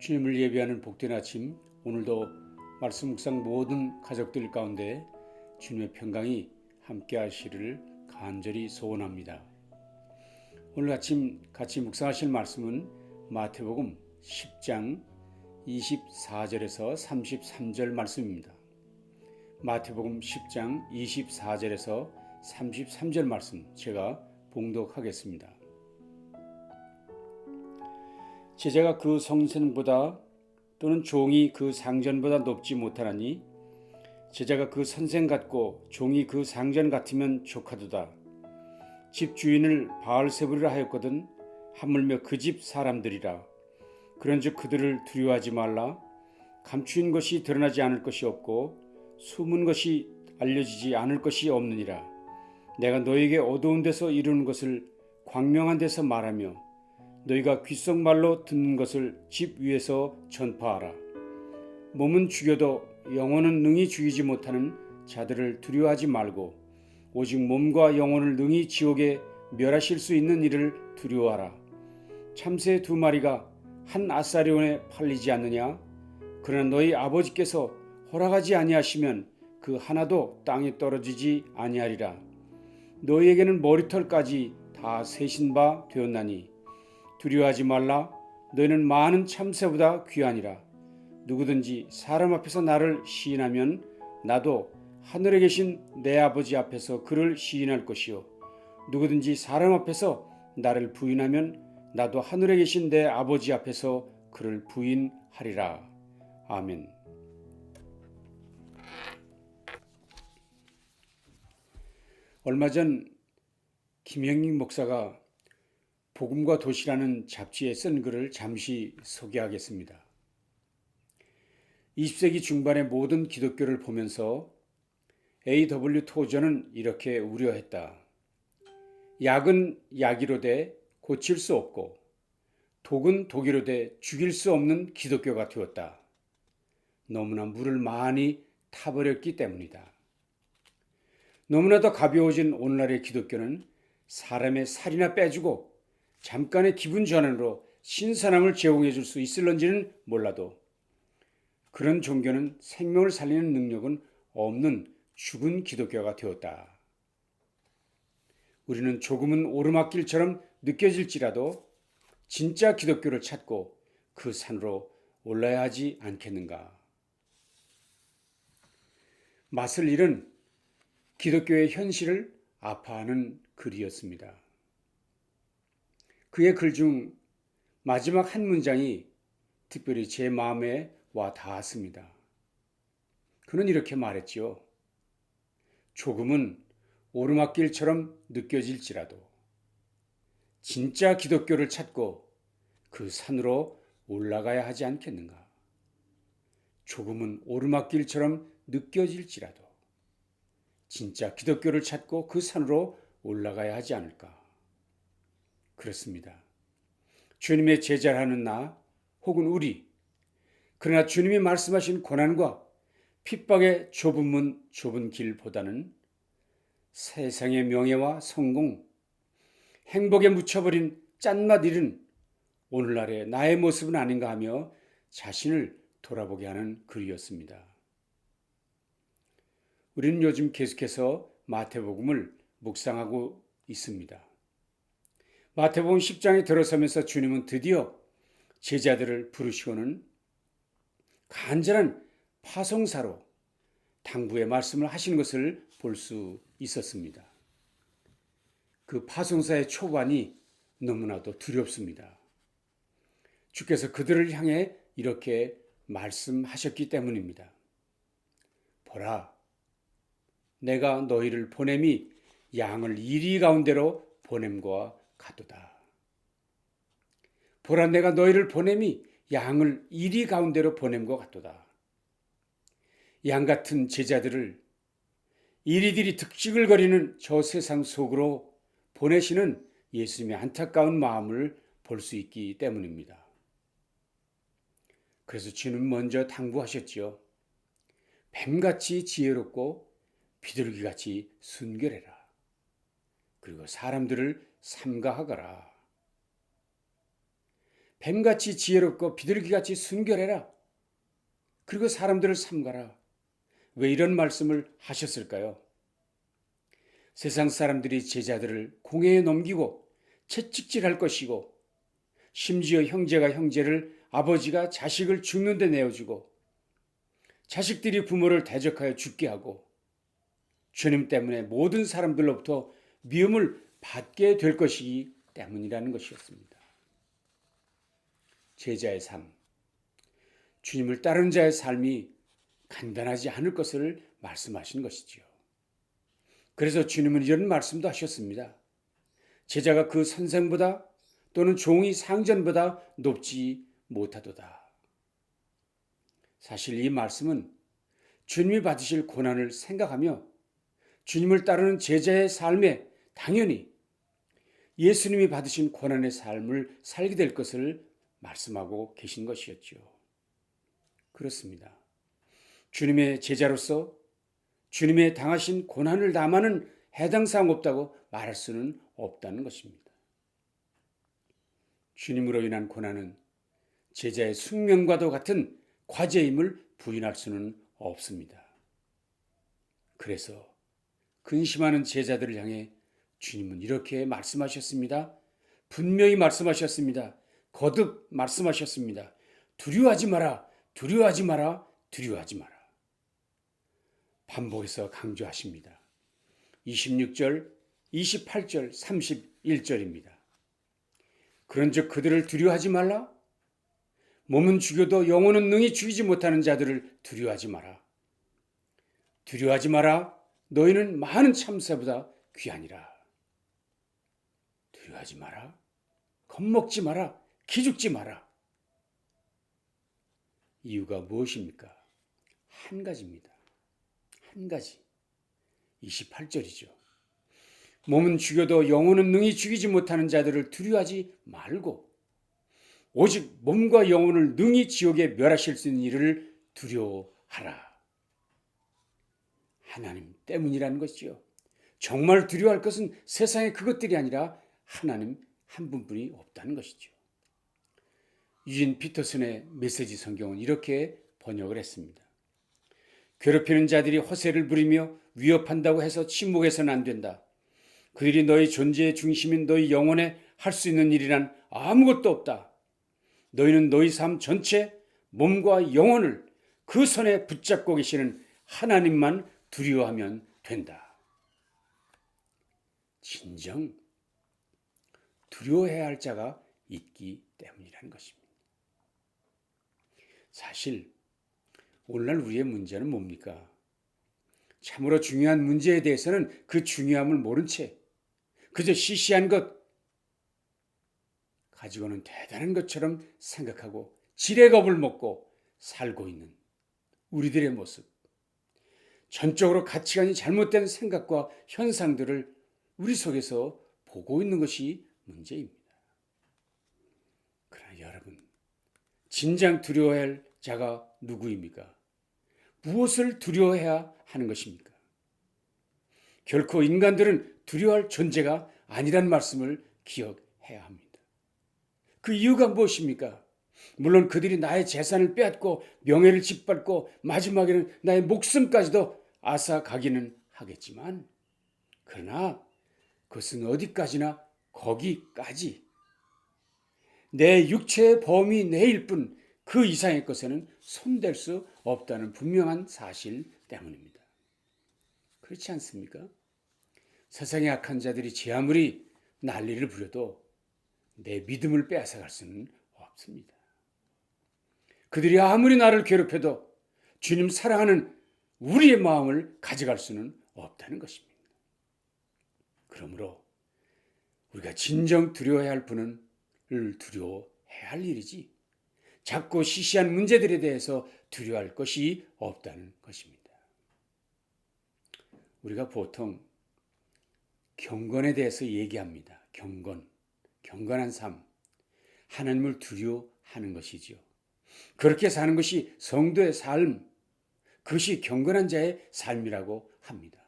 주님을 예배하는 복된 아침, 오늘도 말씀 묵상 모든 가족들 가운데 주님의 평강이 함께 하시기를 간절히 소원합니다. 오늘 아침 같이 묵상하실 말씀은 마태복음 10장 24절에서 33절 말씀입니다. 마태복음 10장 24절에서 33절 말씀 제가 봉독하겠습니다. 제자가 그 성선보다 또는 종이 그 상전보다 높지 못하나니 제자가 그 선생 같고 종이 그 상전 같으면 족하도다. 집 주인을 바알세불이라 하였거든 하물며 그 집 사람들이라. 그런즉 그들을 두려워하지 말라. 감추인 것이 드러나지 않을 것이 없고 숨은 것이 알려지지 않을 것이 없느니라. 내가 너에게 어두운 데서 이루는 것을 광명한 데서 말하며 너희가 귓속말로 듣는 것을 집 위에서 전파하라. 몸은 죽여도 영혼은 능히 죽이지 못하는 자들을 두려워하지 말고 오직 몸과 영혼을 능히 지옥에 멸하실 수 있는 이를 두려워하라. 참새 2마리가 한 아사리온에 팔리지 않느냐? 그러나 너희 아버지께서 허락하지 아니하시면 그 하나도 땅에 떨어지지 아니하리라. 너희에게는 머리털까지 다 세신 바 되었나니 두려워하지 말라. 너희는 많은 참새보다 귀하니라. 누구든지 사람 앞에서 나를 시인하면 나도 하늘에 계신 내 아버지 앞에서 그를 시인할 것이요 누구든지 사람 앞에서 나를 부인하면 나도 하늘에 계신 내 아버지 앞에서 그를 부인하리라. 아멘. 얼마 전 김영익 목사가 복음과 도시라는 잡지에 쓴 글을 잠시 소개하겠습니다. 20세기 중반의 모든 기독교를 보면서 A.W. 토저는 이렇게 우려했다. 약은 약이로 돼 고칠 수 없고 독은 독이로 돼 죽일 수 없는 기독교가 되었다. 너무나 물을 많이 타버렸기 때문이다. 너무나도 가벼워진 오늘날의 기독교는 사람의 살이나 빼주고 잠깐의 기분 전환으로 신선함을 제공해 줄 수 있을런지는 몰라도 그런 종교는 생명을 살리는 능력은 없는 죽은 기독교가 되었다. 우리는 조금은 오르막길처럼 느껴질지라도 진짜 기독교를 찾고 그 산으로 올라야 하지 않겠는가. 맛을 잃은 기독교의 현실을 아파하는 글이었습니다. 그의 글 중 마지막 한 문장이 특별히 제 마음에 와 닿았습니다. 그는 이렇게 말했지요. 조금은 오르막길처럼 느껴질지라도 진짜 기독교를 찾고 그 산으로 올라가야 하지 않겠는가. 조금은 오르막길처럼 느껴질지라도 진짜 기독교를 찾고 그 산으로 올라가야 하지 않을까. 그렇습니다. 주님의 제자라는 나 혹은 우리, 그러나 주님이 말씀하신 고난과 핍박의 좁은 문 좁은 길보다는 세상의 명예와 성공, 행복에 묻혀버린 짠맛 잃은 오늘날의 나의 모습은 아닌가 하며 자신을 돌아보게 하는 글이었습니다. 우리는 요즘 계속해서 마태복음을 묵상하고 있습니다. 마태복음 10장에 들어서면서 주님은 드디어 제자들을 부르시고는 간절한 파송사로 당부의 말씀을 하신 것을 볼 수 있었습니다. 그 파송사의 초반이 너무나도 두렵습니다. 주께서 그들을 향해 이렇게 말씀하셨기 때문입니다. 보라, 내가 너희를 보냄이 양을 이리 가운데로 보냄과 같도다. 보라, 내가 너희를 보냄이 양을 이리 가운데로 보냄과 같도다. 양 같은 제자들을 이리들이 득식을거리는 저 세상 속으로 보내시는 예수님의 안타까운 마음을 볼 수 있기 때문입니다. 그래서 주는 먼저 당부하셨지요. 뱀같이 지혜롭고 비둘기같이 순결해라. 그리고 사람들을 삼가하거라. 뱀같이 지혜롭고 비둘기같이 순결해라. 그리고 사람들을 삼가라. 왜 이런 말씀을 하셨을까요? 세상 사람들이 제자들을 공회에 넘기고 채찍질할 것이고, 심지어 형제가 형제를, 아버지가 자식을 죽는 데 내어주고, 자식들이 부모를 대적하여 죽게 하고, 주님 때문에 모든 사람들로부터 미움을 받게 될 것이기 때문이라는 것이었습니다. 제자의 삶, 주님을 따르는 자의 삶이 간단하지 않을 것을 말씀하신 것이지요. 그래서 주님은 이런 말씀도 하셨습니다. 제자가 그 선생보다 또는 종이 상전보다 높지 못하도다. 사실 이 말씀은 주님이 받으실 고난을 생각하며 주님을 따르는 제자의 삶에 당연히 예수님이 받으신 고난의 삶을 살게 될 것을 말씀하고 계신 것이었죠. 그렇습니다. 주님의 제자로서 주님의 당하신 고난을 남하는 해당 사항 없다고 말할 수는 없다는 것입니다. 주님으로 인한 고난은 제자의 숙명과도 같은 과제임을 부인할 수는 없습니다. 그래서 근심하는 제자들을 향해 주님은 이렇게 말씀하셨습니다. 분명히 말씀하셨습니다. 거듭 말씀하셨습니다. 두려워하지 마라, 두려워하지 마라, 두려워하지 마라. 반복해서 강조하십니다. 26절, 28절, 31절입니다. 그런즉 그들을 두려워하지 말라. 몸은 죽여도 영혼은 능히 죽이지 못하는 자들을 두려워하지 마라. 두려워하지 마라. 너희는 많은 참새보다 귀하니라. 두려워하지 마라. 겁먹지 마라. 기죽지 마라. 이유가 무엇입니까? 한 가지입니다. 한 가지. 28절이죠. 몸은 죽여도 영혼은 능히 죽이지 못하는 자들을 두려워하지 말고 오직 몸과 영혼을 능히 지옥에 멸하실 수 있는 이를 두려워하라. 하나님 때문이라는 것이죠. 정말 두려워할 것은 세상의 그것들이 아니라 하나님 한 분뿐이 없다는 것이죠. 유진 피터슨의 메시지 성경은 이렇게 번역을 했습니다. 괴롭히는 자들이 허세를 부리며 위협한다고 해서 침묵해서는 안 된다. 그들이 너희 존재의 중심인 너희 영혼에 할 수 있는 일이란 아무것도 없다. 너희는 너희 삶 전체, 몸과 영혼을 그 손에 붙잡고 계시는 하나님만 두려워하면 된다. 진정 두려워해야 할 자가 있기 때문이라는 것입니다. 사실 오늘날 우리의 문제는 뭡니까? 참으로 중요한 문제에 대해서는 그 중요함을 모른 채 그저 시시한 것 가지고는 대단한 것처럼 생각하고 지레겁을 먹고 살고 있는 우리들의 모습. 전적으로 가치관이 잘못된 생각과 현상들을 우리 속에서 보고 있는 것이 문제입니다. 그러나 여러분, 진정 두려워해야 할 자가 누구입니까? 무엇을 두려워해야 하는 것입니까? 결코 인간들은 두려워할 존재가 아니란 말씀을 기억해야 합니다. 그 이유가 무엇입니까? 물론 그들이 나의 재산을 빼앗고 명예를 짓밟고 마지막에는 나의 목숨까지도 앗아가기는 하겠지만, 그러나 그것은 어디까지나 거기까지 내 육체의 범위 내일 뿐 그 이상의 것에는 손댈 수 없다는 분명한 사실 때문입니다. 그렇지 않습니까? 세상의 악한 자들이 제 아무리 난리를 부려도 내 믿음을 빼앗아갈 수는 없습니다. 그들이 아무리 나를 괴롭혀도 주님 사랑하는 우리의 마음을 가져갈 수는 없다는 것입니다. 그러므로 우리가 진정 두려워해야 할 분을 두려워해야 할 일이지 작고 시시한 문제들에 대해서 두려워할 것이 없다는 것입니다. 우리가 보통 경건에 대해서 얘기합니다. 경건한 삶, 하나님을 두려워하는 것이지요. 그렇게 사는 것이 성도의 삶, 그것이 경건한 자의 삶이라고 합니다.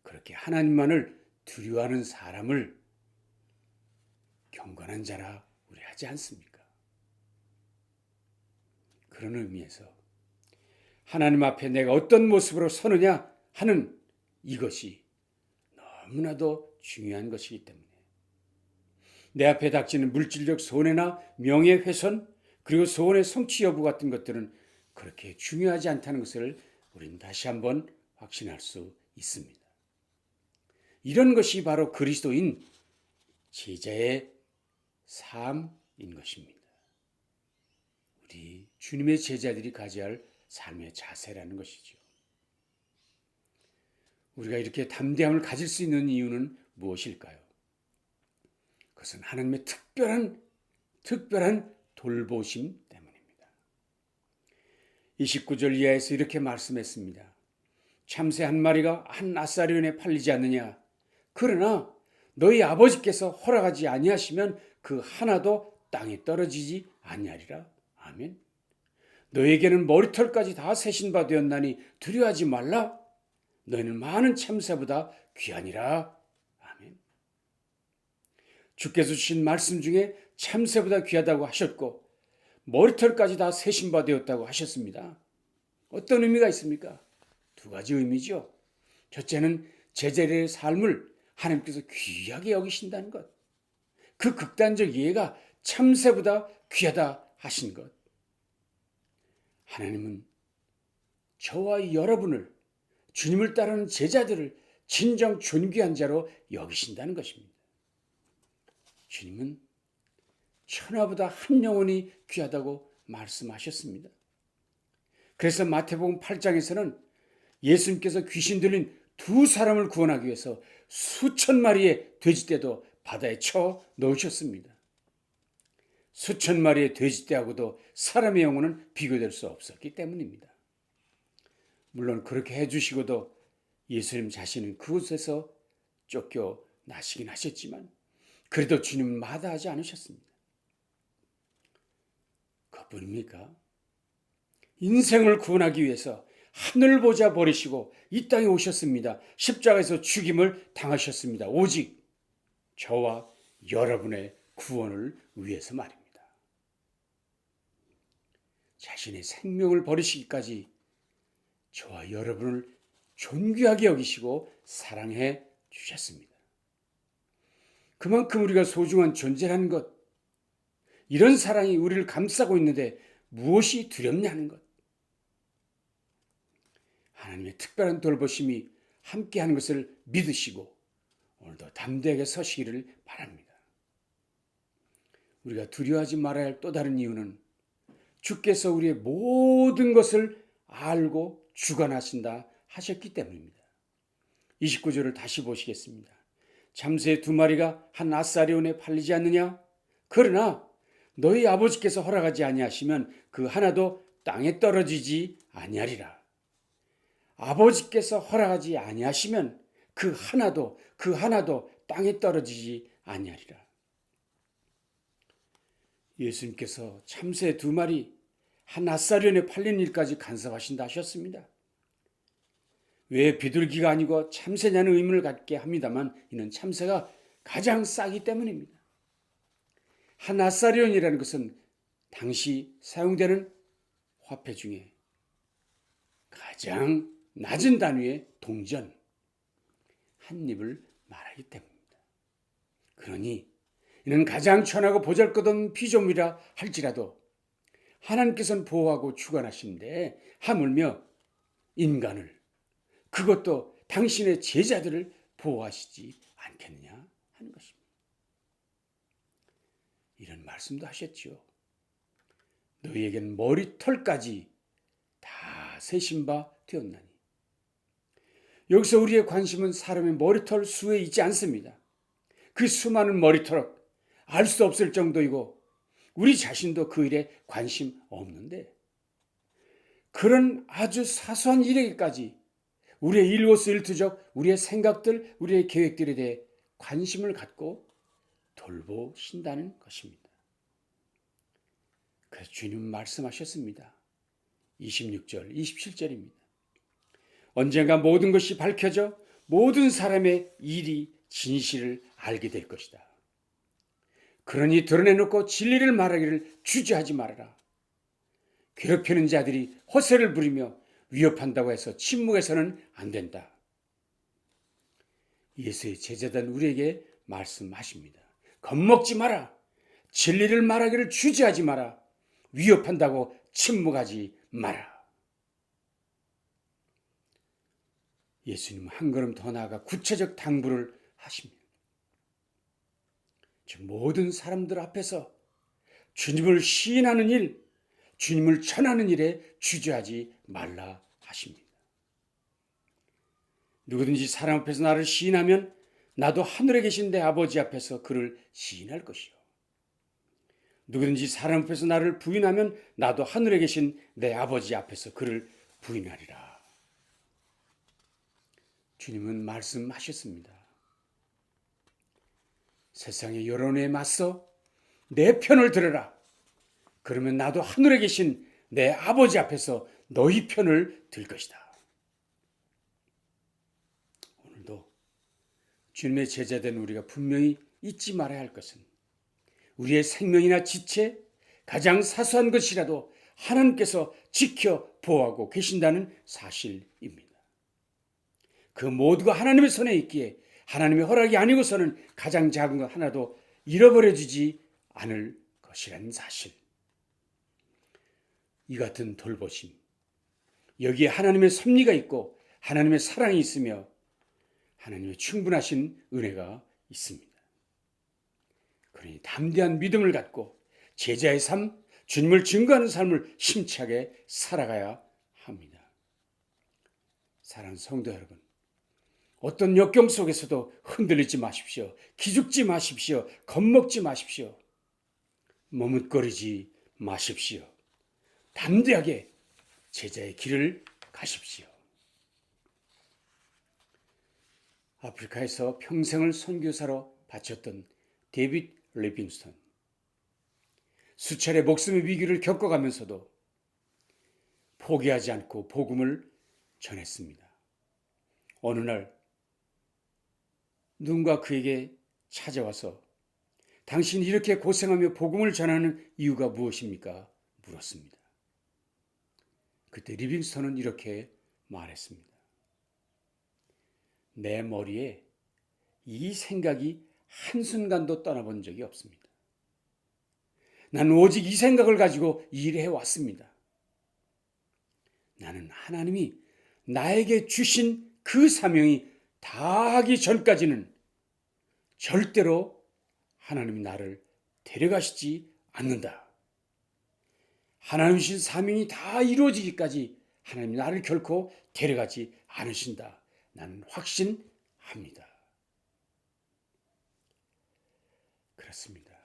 그렇게 하나님만을 두려워하는 사람을 경건한 자라 우리가 하지 않습니까? 그런 의미에서 하나님 앞에 내가 어떤 모습으로 서느냐 하는 이것이 너무나도 중요한 것이기 때문에 내 앞에 닥치는 물질적 손해나 명예훼손 그리고 소원의 성취 여부 같은 것들은 그렇게 중요하지 않다는 것을 우리는 다시 한번 확신할 수 있습니다. 이런 것이 바로 그리스도인 제자의 삶인 것입니다. 우리 주님의 제자들이 가져야 할 삶의 자세라는 것이죠. 우리가 이렇게 담대함을 가질 수 있는 이유는 무엇일까요? 그것은 하나님의 특별한 돌보심 때문입니다. 29절 이하에서 이렇게 말씀했습니다. 참새 한 마리가 한 아사리온에 팔리지 않느냐? 그러나 너희 아버지께서 허락하지 아니하시면 그 하나도 땅에 떨어지지 아니하리라. 아멘. 너에게는 머리털까지 다 세신 바 되었나니 두려워하지 말라. 너희는 많은 참새보다 귀하니라. 아멘. 주께서 주신 말씀 중에 참새보다 귀하다고 하셨고 머리털까지 다 세신 바 되었다고 하셨습니다. 어떤 의미가 있습니까? 두 가지 의미죠. 첫째는 제자들의 삶을 하나님께서 귀하게 여기신다는 것. 그 극단적 이해가 참새보다 귀하다 하신 것. 하나님은 저와 여러분을 주님을 따르는 제자들을 진정 존귀한 자로 여기신다는 것입니다. 주님은 천하보다 한 영혼이 귀하다고 말씀하셨습니다. 그래서 마태복음 8장에서는 예수님께서 귀신 들린 두 사람을 구원하기 위해서 수천 마리의 돼지떼도 바다에 쳐 넣으셨습니다. 수천 마리의 돼지떼하고도 사람의 영혼은 비교될 수 없었기 때문입니다. 물론 그렇게 해주시고도 예수님 자신은 그곳에서 쫓겨나시긴 하셨지만 그래도 주님은 마다하지 않으셨습니다. 그뿐입니까? 인생을 구원하기 위해서 하늘 보좌 버리시고 이 땅에 오셨습니다. 십자가에서 죽임을 당하셨습니다. 오직 저와 여러분의 구원을 위해서 말입니다. 자신의 생명을 버리시기까지 저와 여러분을 존귀하게 여기시고 사랑해 주셨습니다. 그만큼 우리가 소중한 존재라는 것, 이런 사랑이 우리를 감싸고 있는데 무엇이 두렵냐는 것. 하나님의 특별한 돌보심이 함께하는 것을 믿으시고 오늘도 담대하게 서시기를 바랍니다. 우리가 두려워하지 말아야 할 또 다른 이유는 주께서 우리의 모든 것을 알고 주관하신다 하셨기 때문입니다. 29절을 다시 보시겠습니다. 참새 두 마리가 한 아사리온에 팔리지 않느냐? 그러나 너희 아버지께서 허락하지 아니하시면 그 하나도 땅에 떨어지지 아니하리라. 아버지께서 허락하지 아니하시면 그 하나도 땅에 떨어지지 아니하리라. 예수님께서 참새 두 마리 한 아사리온에 팔린 일까지 간섭하신다 하셨습니다. 왜 비둘기가 아니고 참새냐는 의문을 갖게 합니다만 이는 참새가 가장 싸기 때문입니다. 한 아사리온이라는 것은 당시 사용되는 화폐 중에 가장 낮은 단위의 동전 한 입을 말하기 때문입니다. 그러니 이는 가장 천하고 보잘것없는 피조물이라 할지라도 하나님께서는 보호하고 주관하시는데 하물며 인간을, 그것도 당신의 제자들을 보호하시지 않겠느냐 하는 것입니다. 이런 말씀도 하셨죠. 너희에게는 머리털까지 다 세신 바 되었나니. 여기서 우리의 관심은 사람의 머리털 수에 있지 않습니다. 그 수많은 머리털 알 수 없을 정도이고 우리 자신도 그 일에 관심 없는데 그런 아주 사소한 일에까지 우리의 일거수일투족, 우리의 생각들, 우리의 계획들에 대해 관심을 갖고 돌보신다는 것입니다. 그래서 주님은 말씀하셨습니다. 26절, 27절입니다. 언젠가 모든 것이 밝혀져 모든 사람의 일이 진실을 알게 될 것이다. 그러니 드러내놓고 진리를 말하기를 주저하지 말아라. 괴롭히는 자들이 허세를 부리며 위협한다고 해서 침묵해서는 안 된다. 예수의 제자된 우리에게 말씀하십니다. 겁먹지 마라. 진리를 말하기를 주저하지 마라. 위협한다고 침묵하지 마라. 예수님은 한 걸음 더 나아가 구체적 당부를 하십니다. 즉 모든 사람들 앞에서 주님을 시인하는 일, 주님을 전하는 일에 주저하지 말라 하십니다. 누구든지 사람 앞에서 나를 시인하면 나도 하늘에 계신 내 아버지 앞에서 그를 시인할 것이요. 누구든지 사람 앞에서 나를 부인하면 나도 하늘에 계신 내 아버지 앞에서 그를 부인하리라. 주님은 말씀하셨습니다. 세상의 여론에 맞서 내 편을 들어라. 그러면 나도 하늘에 계신 내 아버지 앞에서 너희 편을 들 것이다. 오늘도 주님의 제자된 우리가 분명히 잊지 말아야 할 것은 우리의 생명이나 지체, 가장 사소한 것이라도 하나님께서 지켜 보호하고 계신다는 사실입니다. 그 모두가 하나님의 손에 있기에 하나님의 허락이 아니고서는 가장 작은 것 하나도 잃어버려지지 않을 것이라는 사실. 이 같은 돌보심, 여기에 하나님의 섭리가 있고 하나님의 사랑이 있으며 하나님의 충분하신 은혜가 있습니다. 그러니 담대한 믿음을 갖고 제자의 삶, 주님을 증거하는 삶을 힘차게 살아가야 합니다. 사랑하는 성도 여러분, 어떤 역경 속에서도 흔들리지 마십시오. 기죽지 마십시오. 겁먹지 마십시오. 머뭇거리지 마십시오. 담대하게 제자의 길을 가십시오. 아프리카에서 평생을 선교사로 바쳤던 데이빗 리빙스턴. 수차례 목숨의 위기를 겪어가면서도 포기하지 않고 복음을 전했습니다. 어느 날 누군가 그에게 찾아와서 당신이 이렇게 고생하며 복음을 전하는 이유가 무엇입니까? 물었습니다. 그때 리빙스턴은 이렇게 말했습니다. 내 머리에 이 생각이 한순간도 떠나본 적이 없습니다. 나는 오직 이 생각을 가지고 일해 왔습니다. 나는 하나님이 나에게 주신 그 사명이 다하기 전까지는 절대로 하나님이 나를 데려가시지 않는다. 하나님 주신 사명이 다 이루어지기까지 하나님이 나를 결코 데려가지 않으신다. 나는 확신합니다. 그렇습니다.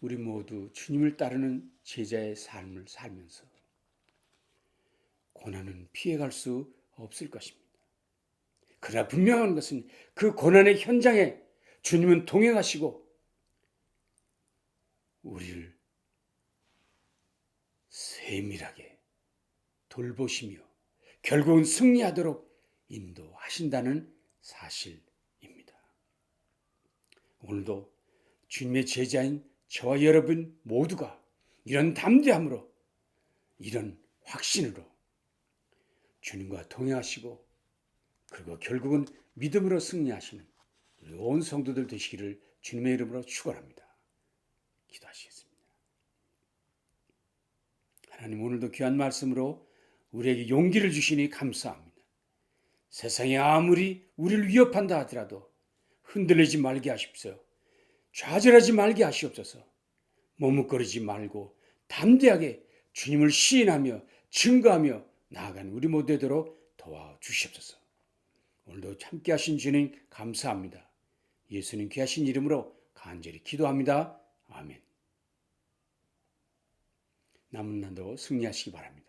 우리 모두 주님을 따르는 제자의 삶을 살면서 고난은 피해갈 수 없을 것입니다. 그러나 분명한 것은 그 고난의 현장에 주님은 동행하시고 우리를 세밀하게 돌보시며 결국은 승리하도록 인도하신다는 사실입니다. 오늘도 주님의 제자인 저와 여러분 모두가 이런 담대함으로 이런 확신으로 주님과 동행하시고 그리고 결국은 믿음으로 승리하시는 우리 온 성도들 되시기를 주님의 이름으로 축원합니다. 기도하시겠습니다. 하나님, 오늘도 귀한 말씀으로 우리에게 용기를 주시니 감사합니다. 세상이 아무리 우리를 위협한다 하더라도 흔들리지 말게 하십시오. 좌절하지 말게 하시옵소서. 머뭇거리지 말고 담대하게 주님을 시인하며 증거하며 나아가는 우리 모두 되도록 도와주시옵소서. 오늘도 함께 하신 주님 감사합니다. 예수님 귀하신 이름으로 간절히 기도합니다. 아멘. 남은 날도 승리하시기 바랍니다.